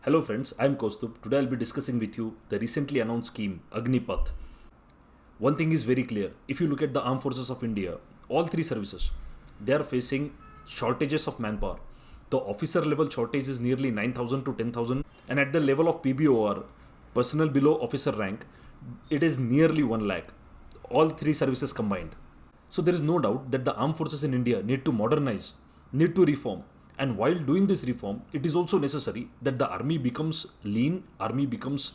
Hello friends, I am Kaustubh. Today I'll be discussing with you the recently announced scheme, Agnipath. One thing is very clear. If you look at the armed forces of India, all three services, they are facing shortages of manpower. The officer level shortage is nearly 9,000 to 10,000, and at the level of PBOR, personnel below officer rank, it is nearly 1 lakh. All three services combined. So there is no doubt that the armed forces in India need to modernize, need to reform. And while doing this reform, it is also necessary that the army becomes lean, army becomes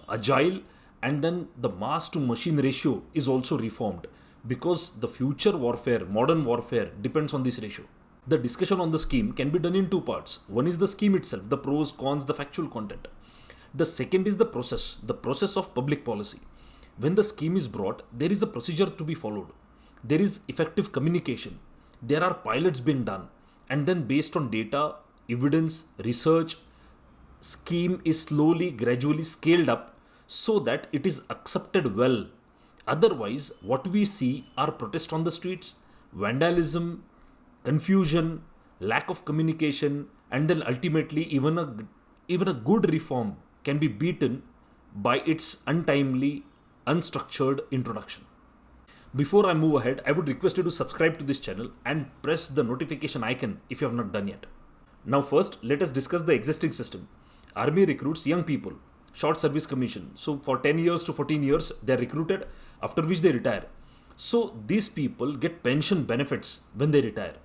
agile, and then the mass to machine ratio is also reformed because the future warfare, modern warfare depends on this ratio. The discussion on the scheme can be done in two parts. One is the scheme itself, the pros, cons, the factual content. The second is the process of public policy. When the scheme is brought, there is a procedure to be followed. There is effective communication. There are pilots being done. And then based on data, evidence, research, scheme is slowly, gradually scaled up so that it is accepted well. Otherwise, what we see are protests on the streets, vandalism, confusion, lack of communication, and then ultimately even a good reform can be beaten by its untimely, unstructured introduction. Before I move ahead, I would request you to subscribe to this channel and press the notification icon if you have not done yet. Now first, let us discuss the existing system. Army recruits young people, short service commission. So for 10 years to 14 years, they are recruited, after which they retire. So these people get pension benefits when they retire.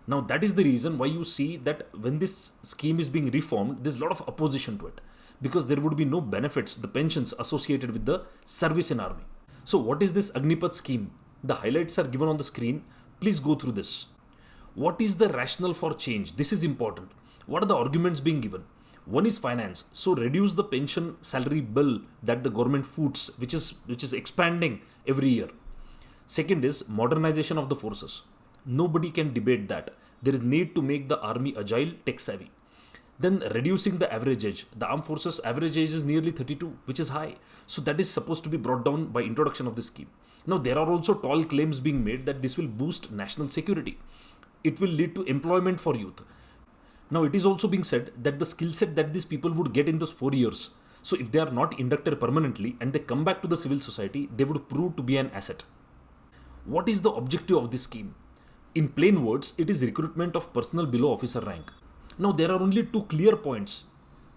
Now that is the reason why you see that when this scheme is being reformed, there is a lot of opposition to it. Because there would be no benefits, the pensions associated with the service in army. So what is this Agnipath scheme? The highlights are given on the screen. Please go through this. What is the rationale for change? This is important. What are the arguments being given? One is finance. So reduce the pension salary bill that the government foots, which is expanding every year. Second is modernization of the forces. Nobody can debate that. There is need to make the army agile, tech savvy. Then reducing the average age. The armed forces average age is nearly 32, which is high. So that is supposed to be brought down by introduction of this scheme. Now there are also tall claims being made that this will boost national security. It will lead to employment for youth. Now it is also being said that the skill set that these people would get in those 4 years. So if they are not inducted permanently and they come back to the civil society, they would prove to be an asset. What is the objective of this scheme? In plain words, it is recruitment of personnel below officer rank. Now there are only two clear points,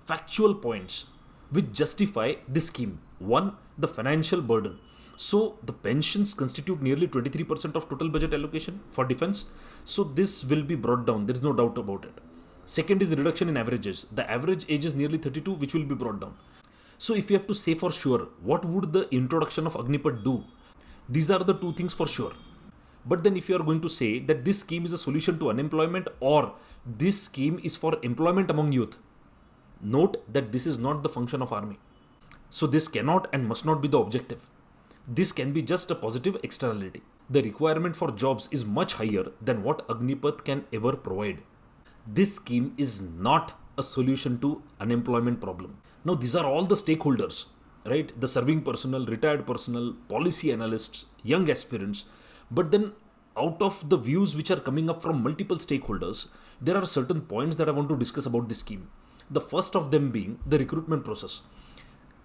factual points, which justify this scheme. One, the financial burden. So the pensions constitute nearly 23% of total budget allocation for defense. So this will be brought down. There is no doubt about it. Second is the reduction in averages. The average age is nearly 32, which will be brought down. So if you have to say for sure, what would the introduction of Agnipath do? These are the two things for sure. But then if you are going to say that this scheme is a solution to unemployment or this scheme is for employment among youth, note that this is not the function of army. So this cannot and must not be the objective. This can be just a positive externality. The requirement for jobs is much higher than what Agnipath can ever provide. This scheme is not a solution to unemployment problem. Now these are all the stakeholders, right? The serving personnel, retired personnel, policy analysts, young aspirants. But then out of the views which are coming up from multiple stakeholders, there are certain points that I want to discuss about this scheme. The first of them being the recruitment process.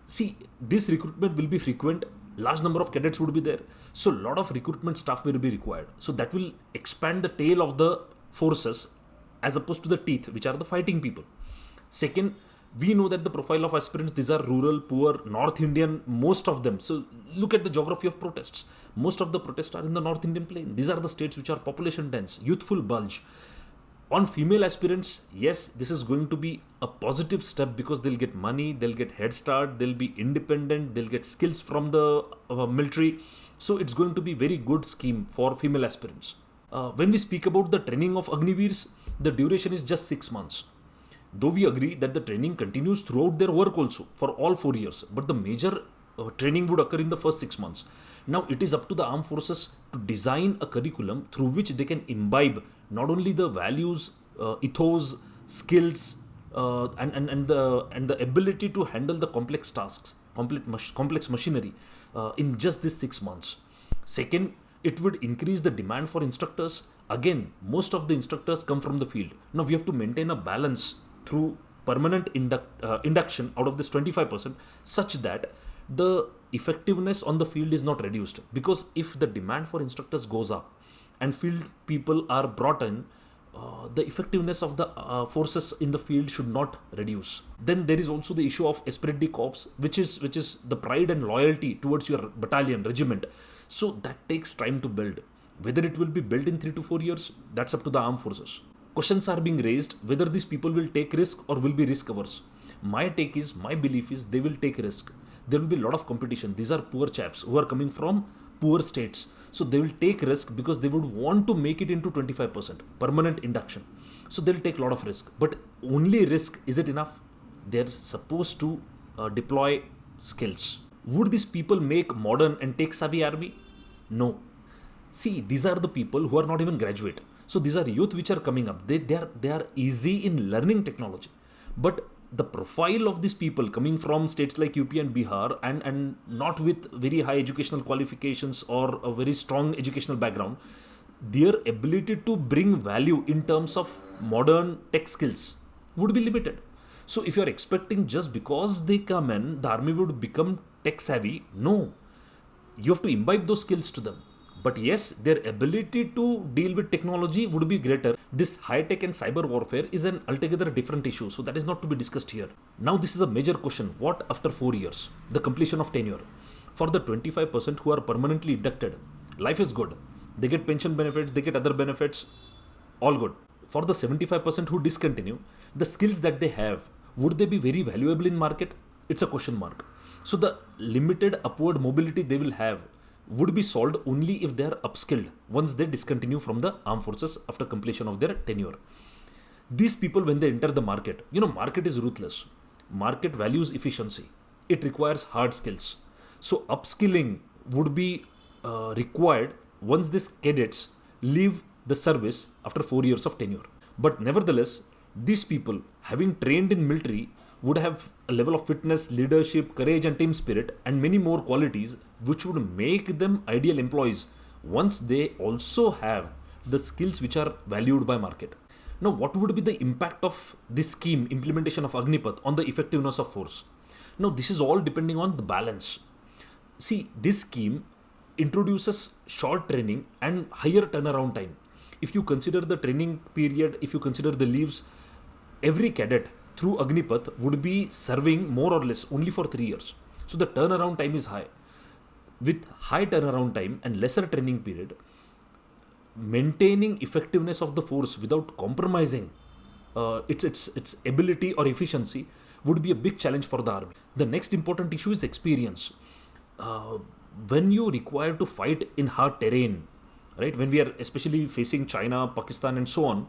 See, this recruitment will be frequent. Large number of cadets would be there. So a lot of recruitment staff will be required. So that will expand the tail of the forces as opposed to the teeth, which are the fighting people. Second, we know that the profile of aspirants, these are rural, poor, North Indian, most of them. So look at the geography of protests. Most of the protests are in the North Indian plain. These are the states which are population dense, youthful bulge. On female aspirants, yes, this is going to be a positive step because they'll get money, they'll get head start, they'll be independent, they'll get skills from the military. So it's going to be very good scheme for female aspirants. When we speak about the training of AGNIVEERS, the duration is just 6 months. Though we agree that the training continues throughout their work also for all 4 years, but the major training would occur in the first 6 months. Now it is up to the armed forces to design a curriculum through which they can imbibe not only the values, ethos, skills, and the ability to handle the complex tasks, complex machinery in just these 6 months. Second, it would increase the demand for instructors. Again, most of the instructors come from the field. Now we have to maintain a balance through permanent induction out of this 25% such that the effectiveness on the field is not reduced. Because if the demand for instructors goes up and field people are brought in, the effectiveness of the forces in the field should not reduce. Then there is also the issue of esprit de corps, which is the pride and loyalty towards your battalion, regiment. So that takes time to build. Whether it will be built in 3 to 4 years, that's up to the armed forces. Questions are being raised whether these people will take risk or will be risk averse. My belief is they will take risk. There will be a lot of competition. These are poor chaps who are coming from poor states. So they will take risk because they would want to make it into 25% permanent induction. So they'll take a lot of risk. But only risk, is it enough? They're supposed to deploy skills. Would these people make modern and tech savvy army? No. See, these are the people who are not even graduate. So these are youth which are coming up. They are easy in learning technology. But the profile of these people coming from states like UP and Bihar and not with very high educational qualifications or a very strong educational background, their ability to bring value in terms of modern tech skills would be limited. So if you are expecting just because they come in, the army would become tech savvy, no. You have to imbibe those skills to them. But yes, their ability to deal with technology would be greater. This high-tech and cyber warfare is an altogether different issue. So that is not to be discussed here. Now this is a major question. What after 4 years? The completion of tenure. For the 25% who are permanently inducted, life is good. They get pension benefits, they get other benefits, all good. For the 75% who discontinue, the skills that they have, would they be very valuable in market? It's a question mark. So the limited upward mobility they will have would be solved only if they are upskilled once they discontinue from the armed forces after completion of their tenure. These people, when they enter the market, market is ruthless. Market values efficiency. It requires hard skills. So upskilling would be required once these cadets leave the service after 4 years of tenure. But nevertheless, these people, having trained in military, would have a level of fitness, leadership, courage and team spirit and many more qualities which would make them ideal employees once they also have the skills which are valued by market. Now, what would be the impact of this scheme, implementation of Agnipath, on the effectiveness of force? Now, this is all depending on the balance. See, this scheme introduces short training and higher turnaround time. If you consider the training period, if you consider the leaves, every cadet through Agnipath would be serving more or less only for 3 years. So the turnaround time is high. With high turnaround time and lesser training period, maintaining effectiveness of the force without compromising its ability or efficiency would be a big challenge for the army. The next important issue is experience. When you require to fight in hard terrain, right? When we are especially facing China, Pakistan and so on,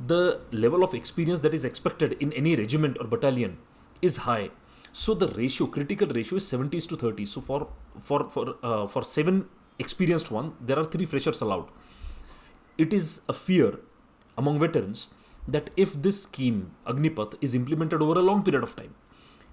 the level of experience that is expected in any regiment or battalion is high. So the critical ratio is 70s to 30. So for 7 experienced one, there are 3 freshers allowed. It is a fear among veterans that if this scheme, Agnipath, is implemented over a long period of time,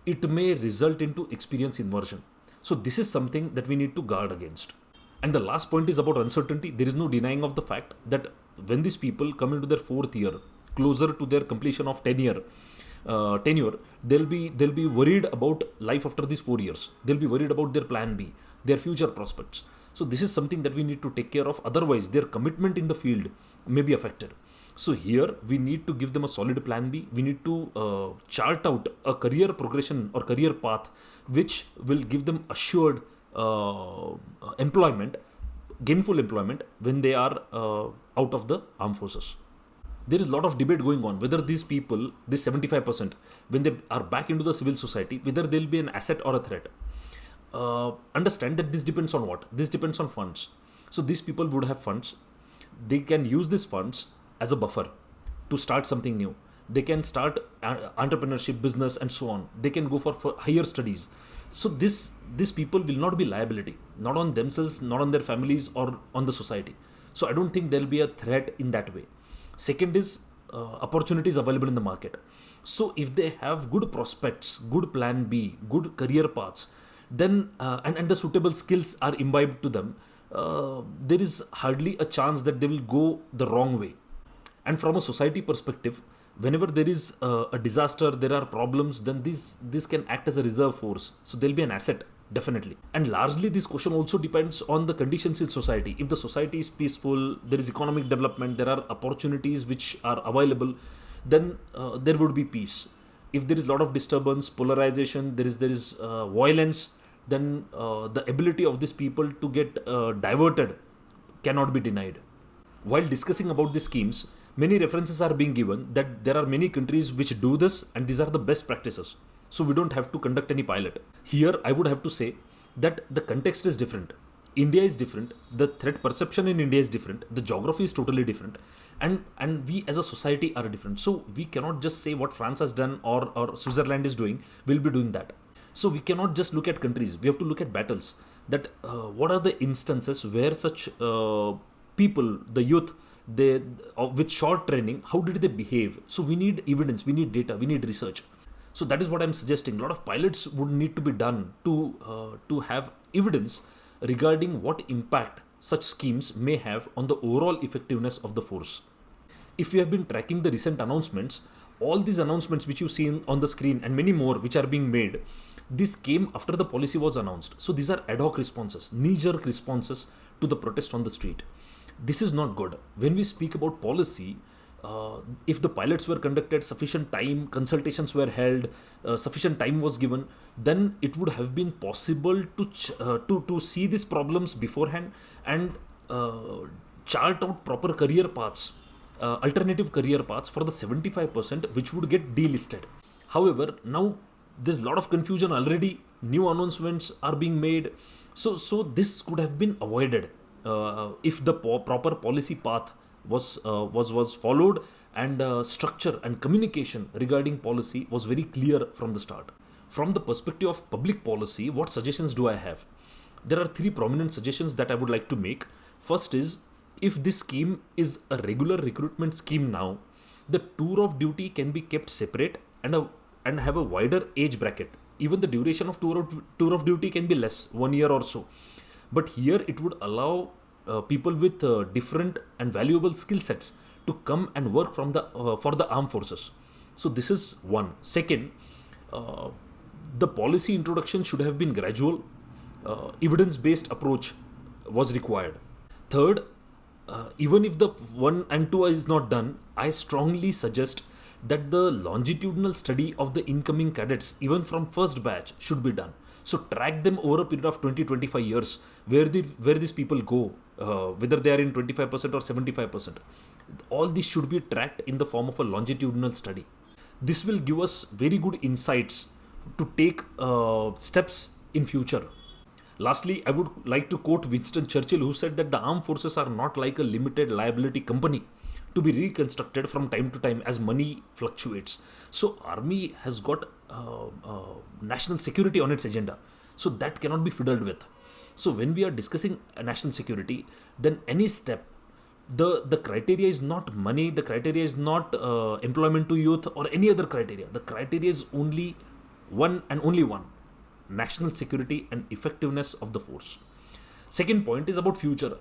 it may result into experience inversion. So this is something that we need to guard against. And the last point is about uncertainty. There is no denying of the fact that when these people come into their 4th year, closer to their completion of tenure, they'll be worried about life after these 4 years. They'll be worried about their plan B, their future prospects. So this is something that we need to take care of. Otherwise, their commitment in the field may be affected. So here we need to give them a solid plan B. We need to chart out a career progression or career path which will give them assured employment, gainful employment when they are out of the armed forces. There is a lot of debate going on whether these people, this 75%, when they are back into the civil society, whether they'll be an asset or a threat. Understand that this depends on what? This depends on funds. So these people would have funds. They can use these funds as a buffer to start something new. They can start entrepreneurship, business and so on. They can go for higher studies. So these people will not be liability, not on themselves, not on their families or on the society. So I don't think there'll be a threat in that way. Second is opportunities available in the market. So if they have good prospects, good plan B, good career paths, then and the suitable skills are imbibed to them, there is hardly a chance that they will go the wrong way. And from a society perspective, Whenever there is a disaster, there are problems, then this can act as a reserve force. So there'll be an asset, definitely. And largely this question also depends on the conditions in society. If the society is peaceful, there is economic development, there are opportunities which are available, then there would be peace. If there is a lot of disturbance, polarization, there is violence, then the ability of these people to get diverted cannot be denied. While discussing about these schemes, many references are being given that there are many countries which do this and these are the best practices. So we don't have to conduct any pilot. Here I would have to say that the context is different. India is different. The threat perception in India is different. The geography is totally different. And we as a society are different. So we cannot just say what France has done or Switzerland is doing, we'll be doing that. So we cannot just look at countries. We have to look at battles. That what are the instances where such people, the youth, they with short training, how did they behave? So we need evidence, we need data, we need research. So that is what I'm suggesting. A lot of pilots would need to be done to have evidence regarding what impact such schemes may have on the overall effectiveness of the force. If you have been tracking the recent announcements, all these announcements which you see on the screen and many more which are being made, this came after the policy was announced. So these are ad hoc responses, knee-jerk responses to the protest on the street. This is not good. When we speak about policy, if the pilots were conducted, sufficient time, consultations were held, sufficient time was given, then it would have been possible to see these problems beforehand and chart out proper career paths, alternative career paths for the 75% which would get delisted. However, now there's a lot of confusion already. New announcements are being made. So this could have been avoided if the proper policy path was followed and structure and communication regarding policy was very clear from the start. From the perspective of public policy, what suggestions do I have? There are three prominent suggestions that I would like to make. First is, if this scheme is a regular recruitment scheme now, the tour of duty can be kept separate and have a wider age bracket. Even the duration of tour of duty can be less, 1 year or so. But here it would allow people with different and valuable skill sets to come and work for the armed forces. So this is one. Second, the policy introduction should have been gradual. Evidence-based approach was required. Third, even if the 1 and 2 is not done, I strongly suggest that the longitudinal study of the incoming cadets, even from first batch, should be done. So track them over a period of 20-25 years, where these people go, whether they are in 25% or 75%. All this should be tracked in the form of a longitudinal study. This will give us very good insights to take steps in future. Lastly, I would like to quote Winston Churchill, who said that the armed forces are not like a limited liability company to be reconstructed from time to time as money fluctuates. So army has got national security on its agenda. So that cannot be fiddled with. So when we are discussing national security, then any step, the criteria is not money, the criteria is not employment to youth or any other criteria. The criteria is only one and only one: national security and effectiveness of the force. Second point is about future.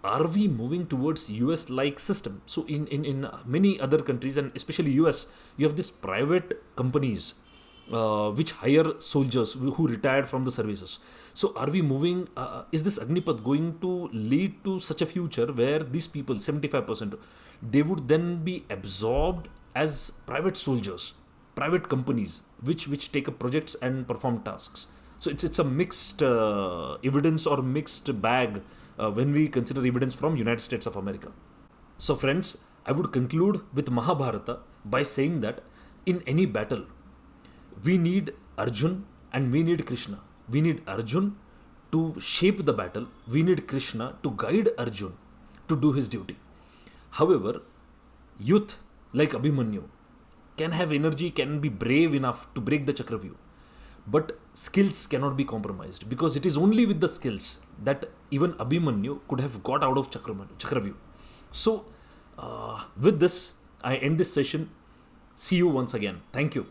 Are we moving towards US-like system? So in many other countries, and especially US, you have these private companies which hire soldiers who retired from the services. So are we moving, is this Agnipath going to lead to such a future where these people, 75%, they would then be absorbed as private soldiers, private companies, which take up projects and perform tasks? So it's a mixed evidence or mixed bag when we consider evidence from United States of America. So friends, I would conclude with Mahabharata by saying that in any battle, we need Arjun and we need Krishna. We need Arjun to shape the battle. We need Krishna to guide Arjun to do his duty. However, youth like Abhimanyu can have energy, can be brave enough to break the Chakravyuh. But skills cannot be compromised, because it is only with the skills that even Abhimanyu could have got out of Chakravyuh. So, with this, I end this session. See you once again. Thank you.